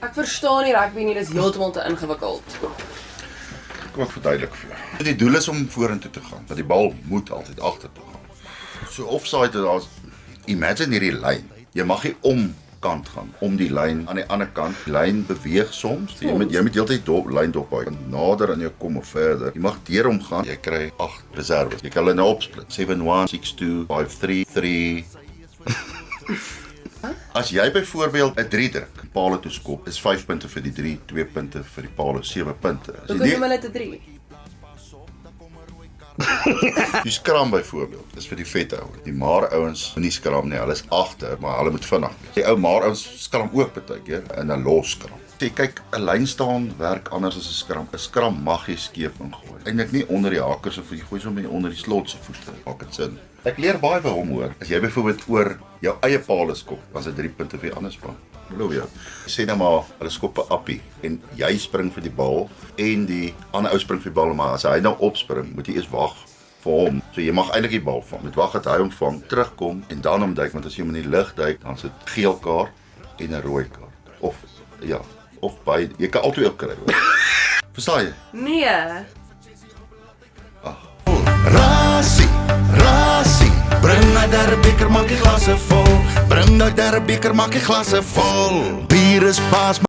Ek verstaan nie rugby nie, dis heeltemal te ingewikkeld. Kom ek verduidelik vir jou. Die doel is om vorentoe te gaan, dat die bal moet altyd agtertoe gaan. So offside, daar's imagine hierdie lyn. Jy mag nie omkant gaan, om die lyn aan die ander kant. Die lyn beweeg soms. Jy moet heeltyd lyn dop hou. Nader aan jou kom of verder. Jy mag deur hom gaan. Jy kry 8 reserves. Jy kan hulle nou opsplit. 7-1, 6-2, 5-3, 3. As jy byvoorbeeld 'n 3 druk, pale toe skop, is 5 punte vir die 3, 2 punte vir die pale, 7 punte. Hoe noem hulle te 3? Die skram byvoorbeeld, is vir die vette ouens. Die maar ouens moet nie skram nie, hulle is agter, maar hulle moet vinnig wees. Die ou maar ouens skram ook baie keer in 'n los skram. Jy kyk, 'n lyn staan werk anders as 'n skram. 'n Skram mag jy skeef ingooi. Eintlik nie onder die hakers of jy gooi sommer onder die slot se voete. Maak dit sin. Ek leer baie by hom hoor. As jy byvoorbeeld oor jou eie paal skop, dan is dit 3 punte vir die ander span. Glo jy? Sê nou maar, hulle skop 'n appie en jy spring vir die bal en die ander ou spring vir die bal, maar as hy nou opspring, moet jy eers wag vir hom. So jy mag eintlik die bal vang. Met wag dat hy hom vang, terugkom en dan hom duik, want as jy hom in die lug duik, dan is dit geel kaart en 'n rooi kaart. Of ja, of by jy kan altyd ook kry. Verstaan jy? Nee. Rasie, bring uit der beker, maak die glasse vol. Bring uit der beker, maak die glasse vol. Bier is pas.